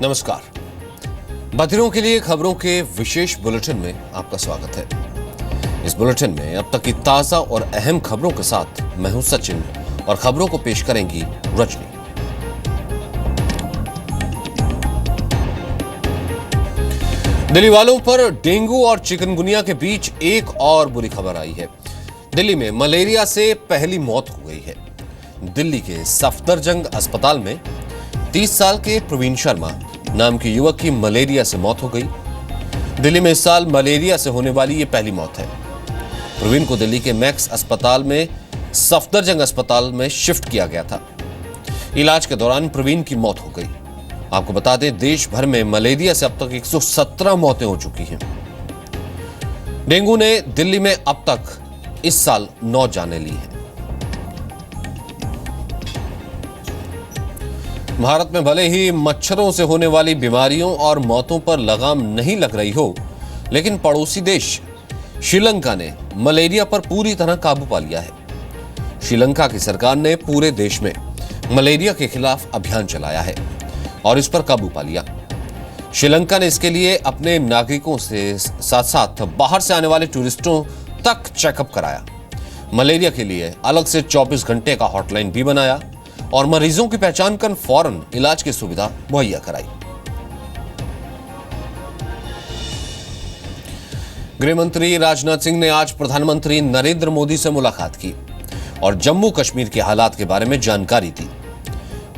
नमस्कार। बधिरों के लिए खबरों के विशेष बुलेटिन में आपका स्वागत है। इस बुलेटिन में अब तक की ताजा और अहम खबरों के साथ मैं हूं सचिन और खबरों को पेश करेंगी रजनी। दिल्ली वालों पर डेंगू और चिकनगुनिया के बीच एक और बुरी खबर आई है। दिल्ली में मलेरिया से पहली मौत हो गई है। दिल्ली के सफदरजंग अस्पताल में 30 साल के प्रवीण शर्मा नाम के युवक की मलेरिया से मौत हो गई। दिल्ली में इस साल मलेरिया से होने वाली यह पहली मौत है। प्रवीण को दिल्ली के मैक्स अस्पताल में सफदरजंग अस्पताल में शिफ्ट किया गया था। इलाज के दौरान प्रवीण की मौत हो गई। आपको बता दें, देश भर में मलेरिया से अब तक 117 मौतें हो चुकी हैं। डेंगू ने दिल्ली में अब तक इस साल 9 जानें ली हैं। भारत में भले ही मच्छरों से होने वाली बीमारियों और मौतों पर लगाम नहीं लग रही हो, लेकिन पड़ोसी देश श्रीलंका ने मलेरिया पर पूरी तरह काबू पा लिया है। श्रीलंका की सरकार ने पूरे देश में मलेरिया के खिलाफ अभियान चलाया है और इस पर काबू पा लिया। श्रीलंका ने इसके लिए अपने नागरिकों से साथ साथ बाहर से आने वाले टूरिस्टों तक चेकअप कराया। मलेरिया के लिए अलग से 24 घंटे का हॉटलाइन भी बनाया और मरीजों की पहचान कर फौरन इलाज की सुविधा मुहैया कराई। गृह मंत्री राजनाथ सिंह ने आज प्रधानमंत्री नरेंद्र मोदी से मुलाकात की और जम्मू कश्मीर के हालात के बारे में जानकारी दी।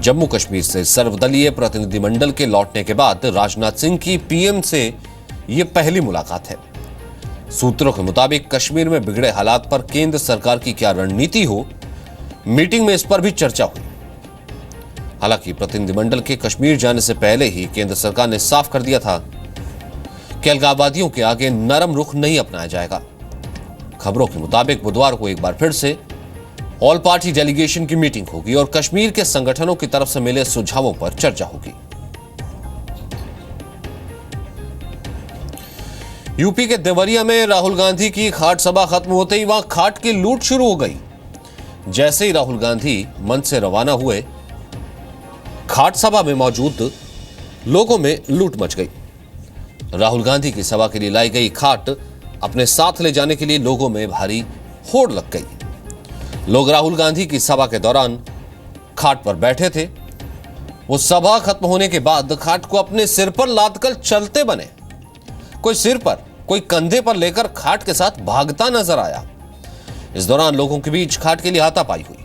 जम्मू कश्मीर से सर्वदलीय प्रतिनिधिमंडल के लौटने के बाद राजनाथ सिंह की पीएम से यह पहली मुलाकात है। सूत्रों के मुताबिक कश्मीर में बिगड़े हालात पर केंद्र सरकार की क्या रणनीति हो, मीटिंग में इस पर भी चर्चा हुई। हालांकि प्रतिनिधिमंडल के कश्मीर जाने से पहले ही केंद्र सरकार ने साफ कर दिया था कि अलगाववादियों के आगे नरम रुख नहीं अपनाया जाएगा। खबरों के मुताबिक बुधवार को एक बार फिर से ऑल पार्टी डेलीगेशन की मीटिंग होगी और कश्मीर के संगठनों की तरफ से मिले सुझावों पर चर्चा होगी। यूपी के देवरिया में राहुल गांधी की खाट सभा खत्म होते ही वहां खाट की लूट शुरू हो गई। जैसे ही राहुल गांधी मंच से रवाना हुए, खाट सभा में मौजूद लोगों में लूट मच गई। राहुल गांधी की सभा के लिए लाई गई खाट अपने साथ ले जाने के लिए लोगों में भारी होड़ लग गई। लोग राहुल गांधी की सभा के दौरान खाट पर बैठे थे। वो सभा खत्म होने के बाद खाट को अपने सिर पर लादकर चलते बने। कोई सिर पर, कोई कंधे पर लेकर खाट के साथ भागता नजर आया। इस दौरान लोगों के बीच खाट के लिए हाथापाई हुई।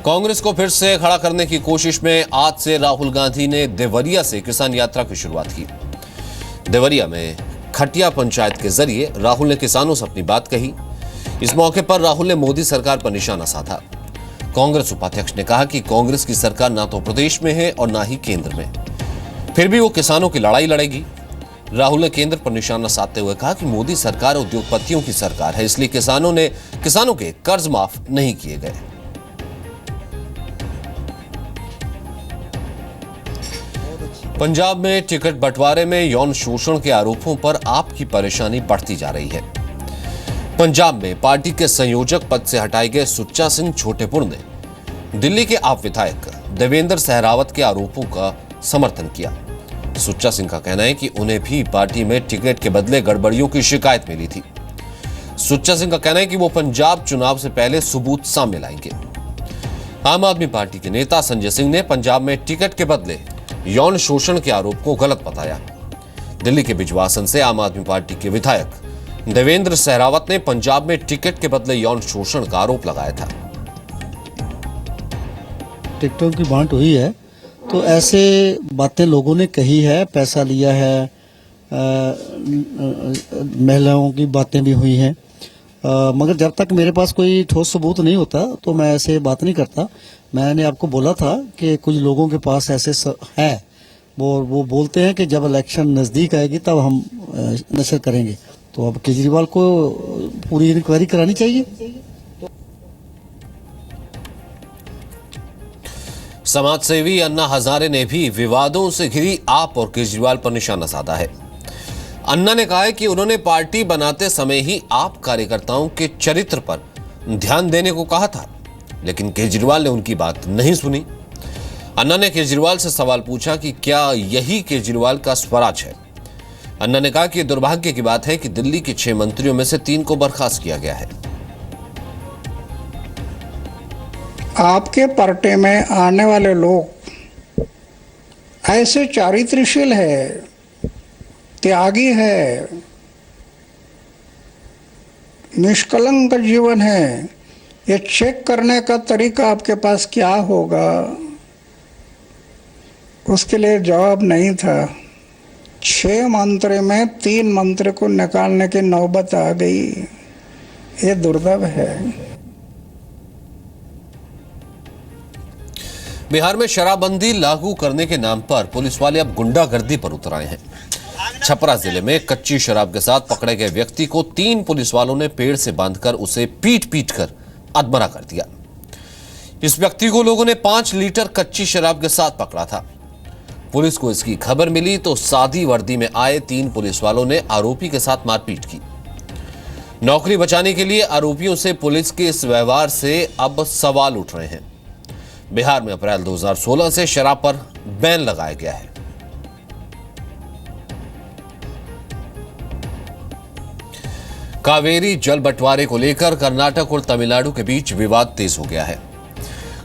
कांग्रेस को फिर से खड़ा करने की कोशिश में आज से राहुल गांधी ने देवरिया से किसान यात्रा की शुरुआत की। देवरिया में खटिया पंचायत के जरिए राहुल ने किसानों से अपनी बात कही। इस मौके पर राहुल ने मोदी सरकार पर निशाना साधा। कांग्रेस उपाध्यक्ष ने कहा कि कांग्रेस की सरकार ना तो प्रदेश में है और ना ही केंद्र में, फिर भी वो किसानों की लड़ाई लड़ेगी। राहुल ने केंद्र पर निशाना साधते हुए कहा कि मोदी सरकार उद्योगपतियों की सरकार है, इसलिए किसानों के कर्ज माफ नहीं किए गए। पंजाब में टिकट बंटवारे में यौन शोषण के आरोपों पर आपकी परेशानी बढ़ती जा रही है। पंजाब में पार्टी के संयोजक पद से हटाए गए सुच्चा सिंह छोटेपुर ने दिल्ली के आप विधायक देवेंद्र सहरावत के आरोपों का समर्थन किया। सुच्चा सिंह का कहना है कि उन्हें भी पार्टी में टिकट के बदले गड़बड़ियों की शिकायत मिली थी। सुच्चा सिंह का कहना है कि वो पंजाब चुनाव से पहले सबूत सामने लाएंगे। आम आदमी पार्टी के नेता संजय सिंह ने पंजाब में टिकट के बदले यौन शोषण के आरोप को गलत बताया। दिल्ली के बिजवासन से आम आदमी पार्टी के विधायक देवेंद्र सहरावत ने पंजाब में टिकट के बदले यौन शोषण का आरोप लगाया था। टिकटों की बांट हुई है तो ऐसे बातें लोगों ने कही है, पैसा लिया है, महिलाओं की बातें भी हुई हैं, मगर जब तक मेरे पास कोई ठोस सबूत नहीं होता तो मैं ऐसे बात नहीं करता। मैंने आपको बोला था कि कुछ लोगों के पास ऐसे है, वो बोलते हैं कि जब इलेक्शन नज़दीक आएगी तब हम नशर करेंगे। तो अब केजरीवाल को पूरी इंक्वायरी करानी चाहिए। समाजसेवी अन्ना हजारे ने भी विवादों से घिरी आप और केजरीवाल पर निशाना साधा है। अन्ना ने कहा है कि उन्होंने पार्टी बनाते समय ही आप कार्यकर्ताओं के चरित्र पर ध्यान देने को कहा था। लेकिन केजरीवाल ने उनकी बात नहीं सुनी। अन्ना ने केजरीवाल से सवाल पूछा कि क्या यही केजरीवाल का स्वराज है। अन्ना ने कहा कि दुर्भाग्य की बात है कि दिल्ली के 6 मंत्रियों में से 3 को बर्खास्त किया गया है। आपके पार्टी में आने वाले लोग ऐसे चारित्रशील है, त्यागी है, निष्कलंक जीवन है, ये चेक करने का तरीका आपके पास क्या होगा, उसके लिए जवाब नहीं था। 6 मंत्री में 3 मंत्री को निकालने की नौबत आ गई, ये दुर्दैव है। बिहार में शराबबंदी लागू करने के नाम पर पुलिस वाले अब गुंडागर्दी पर उतर आए हैं। छपरा जिले में कच्ची शराब के साथ पकड़े गए व्यक्ति को 3 पुलिस वालों ने पेड़ से बांधकर उसे पीट कर अधमरा कर दिया। इस व्यक्ति को लोगों ने 5 लीटर कच्ची शराब के साथ पकड़ा था। पुलिस को इसकी खबर मिली तो सादी वर्दी में आए 3 पुलिस वालों ने आरोपी के साथ मारपीट की। नौकरी बचाने के लिए आरोपियों से पुलिस के इस व्यवहार से अब सवाल उठ रहे हैं। बिहार में अप्रैल 2016 से शराब पर बैन लगाया गया है। कावेरी जल बंटवारे को लेकर कर्नाटक और तमिलनाडु के बीच विवाद तेज हो गया है।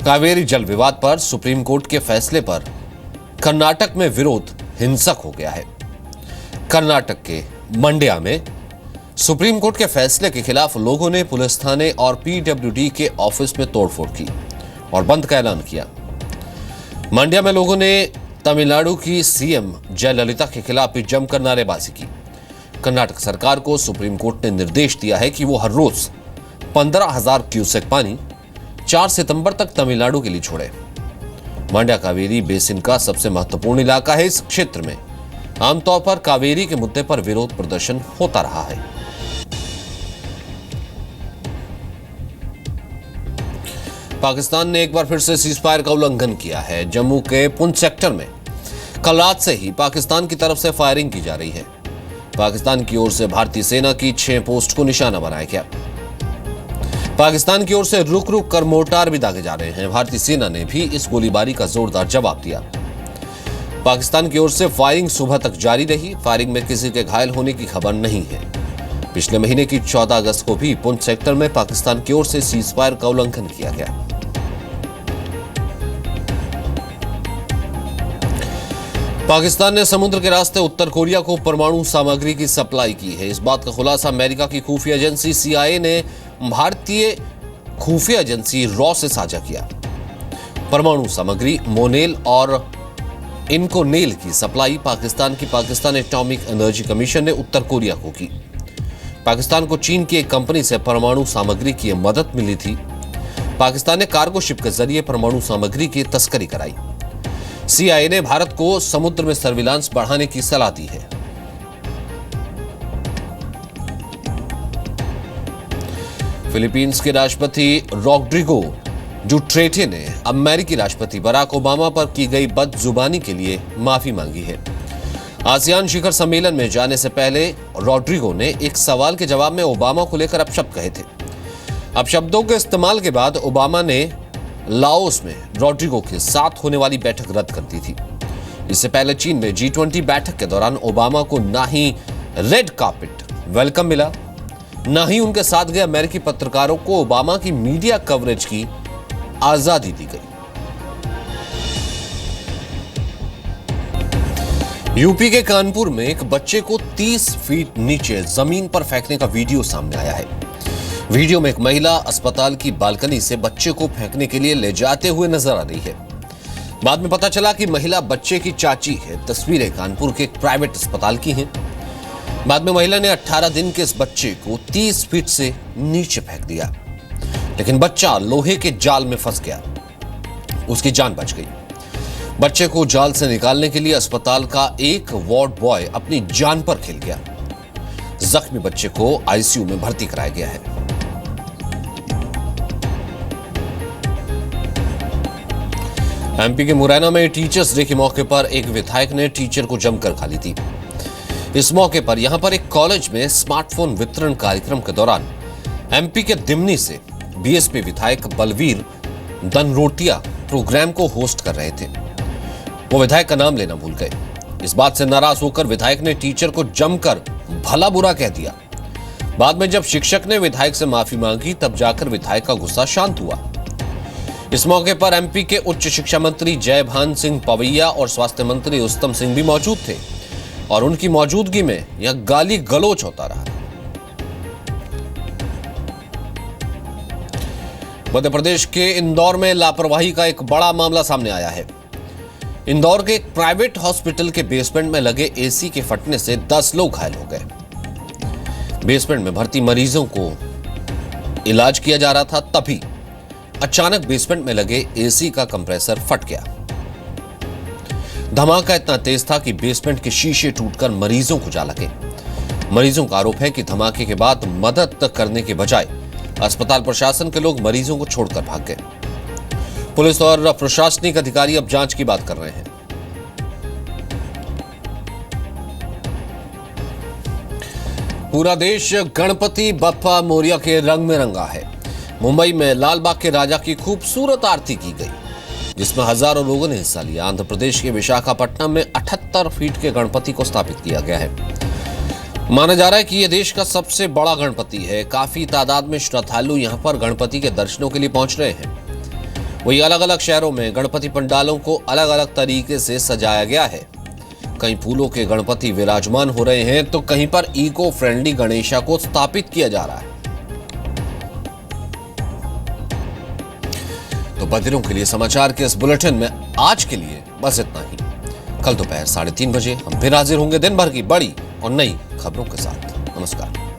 कावेरी जल विवाद पर सुप्रीम कोर्ट के फैसले पर कर्नाटक में विरोध हिंसक हो गया है। कर्नाटक के मंड्या में सुप्रीम कोर्ट के फैसले के खिलाफ लोगों ने पुलिस थाने और पीडब्ल्यूडी के ऑफिस में तोड़फोड़ की और बंद का ऐलान किया। मंड्या में लोगों ने तमिलनाडु की सीएम जयललिता के खिलाफ भी जमकर नारेबाजी की। कर्नाटक सरकार को सुप्रीम कोर्ट ने निर्देश दिया है कि वो हर रोज 15,000 क्यूसेक पानी 4 सितंबर तक तमिलनाडु के लिए छोड़े। मंड्या कावेरी बेसिन का सबसे महत्वपूर्ण इलाका है। इस क्षेत्र में आमतौर पर कावेरी के मुद्दे पर विरोध प्रदर्शन होता रहा है। पाकिस्तान ने एक बार फिर से सीजफायर का उल्लंघन किया है। जम्मू के पुंछ सेक्टर में कल रात से ही पाकिस्तान की तरफ से फायरिंग की जा रही है। पाकिस्तान की ओर से भारतीय सेना की 6 पोस्ट को निशाना बनाया गया। पाकिस्तान की ओर से रुक रुक कर मोर्टार भी दागे जा रहे हैं। भारतीय सेना ने भी इस गोलीबारी का जोरदार जवाब दिया। पाकिस्तान की ओर से फायरिंग सुबह तक जारी रही। फायरिंग में किसी के घायल होने की खबर नहीं है। पिछले महीने की 14 अगस्त को भी पुंछ सेक्टर में पाकिस्तान की ओर से सीजफायर का उल्लंघन किया गया। पाकिस्तान ने समुद्र के रास्ते उत्तर कोरिया को परमाणु सामग्री की सप्लाई की है। इस बात का खुलासा अमेरिका की खुफिया एजेंसी CIA ने भारतीय खुफिया एजेंसी रॉ से साझा किया। परमाणु सामग्री मोनेल और इनकोनेल की supply Pakistan atomic energy commission ने उत्तर कोरिया को की। पाकिस्तान को चीन की एक कंपनी से परमाणु सामग्री की मदद मिली थी। पाकिस्तान ने कार्गो शिप के जरिए परमाणु सामग्री की तस्करी कराई। CIA ने भारत को समुद्र में सर्विलांस बढ़ाने की सलाह दी है। फिलीपींस के राष्ट्रपति रॉड्रिगो डुटेर्टे ने अमेरिकी राष्ट्रपति बराक ओबामा पर की गई बदजुबानी के लिए माफी मांगी है। आसियान शिखर सम्मेलन में जाने से पहले रॉड्रिगो ने एक सवाल के जवाब में ओबामा को लेकर अपशब्द कहे थे। अपशब्दों के इस्तेमाल के बाद ओबामा ने लाओस में रॉड्रिगो के साथ होने वाली बैठक रद्द कर दी थी। इससे पहले चीन में G20 बैठक के दौरान ओबामा को ना ही रेड कार्पेट वेलकम मिला, ना ही उनके साथ गए अमेरिकी पत्रकारों को ओबामा की मीडिया कवरेज की आजादी दी गई। यूपी के कानपुर में एक बच्चे को 30 फीट नीचे जमीन पर फेंकने का वीडियो सामने आया है। वीडियो में एक महिला अस्पताल की बालकनी से बच्चे को फेंकने के लिए ले जाते हुए नजर आ रही है। बाद में पता चला कि महिला बच्चे की चाची है। तस्वीरें कानपुर के एक प्राइवेट अस्पताल की हैं। बाद में महिला ने 18 दिन के इस बच्चे को 30 फीट से नीचे फेंक दिया, लेकिन बच्चा लोहे के जाल में फंस गया। उसकी जान बच गई। बच्चे को जाल से निकालने के लिए अस्पताल का एक वार्ड बॉय अपनी जान पर खेल गया। जख्मी बच्चे को ICU में भर्ती कराया गया है। MP के मुरैना में टीचर्स डे के मौके पर एक विधायक ने टीचर को जमकर गाली दी। इस मौके पर यहां पर एक कॉलेज में स्मार्टफोन वितरण कार्यक्रम के दौरान MP के दिमनी से BSP विधायक बलवीर दनरोटिया प्रोग्राम को होस्ट कर रहे थे। वो विधायक का नाम लेना भूल गए। इस बात से नाराज होकर विधायक ने टीचर को जमकर भला बुरा कह दिया। बाद में जब शिक्षक ने विधायक से माफी मांगी तब जाकर विधायक का गुस्सा शांत हुआ। इस मौके पर एमपी के उच्च शिक्षा मंत्री जयभान सिंह पवैया और स्वास्थ्य मंत्री उत्तम सिंह भी मौजूद थे और उनकी मौजूदगी में यह गाली गलौज होता रहा। मध्य प्रदेश के इंदौर में लापरवाही का एक बड़ा मामला सामने आया है। इंदौर के एक प्राइवेट हॉस्पिटल के बेसमेंट में लगे एसी के फटने से 10 लोग घायल हो गए। बेसमेंट में भर्ती मरीजों को इलाज किया जा रहा था, तभी अचानक बेसमेंट में लगे एसी का कंप्रेसर फट गया। धमाका इतना तेज था कि बेसमेंट के शीशे टूटकर मरीजों को जा लगे। मरीजों का आरोप है कि धमाके के बाद मदद करने के बजाय अस्पताल प्रशासन के लोग मरीजों को छोड़कर भाग गए। पुलिस और प्रशासनिक अधिकारी अब जांच की बात कर रहे हैं। पूरा देश गणपति बप्पा मोरिया के रंग में रंगा है। मुंबई में लालबाग के राजा की खूबसूरत आरती की गई, जिसमें हजारों लोगों ने हिस्सा लिया। आंध्र प्रदेश के विशाखापट्टनम में 78 फीट के गणपति को स्थापित किया गया है। माना जा रहा है कि यह देश का सबसे बड़ा गणपति है। काफी तादाद में श्रद्धालु यहां पर गणपति के दर्शनों के लिए पहुंच रहे हैं। वही अलग अलग शहरों में गणपति पंडालों को अलग अलग तरीके से सजाया गया है। कहीं फूलों के गणपति विराजमान हो रहे हैं तो कहीं पर इको फ्रेंडली गणेशा को स्थापित किया जा रहा है। तो बदिरों के लिए समाचार के इस बुलेटिन में आज के लिए बस इतना ही। कल दोपहर 3:30 बजे हम फिर हाजिर होंगे दिन भर की बड़ी और नई खबरों के साथ। नमस्कार।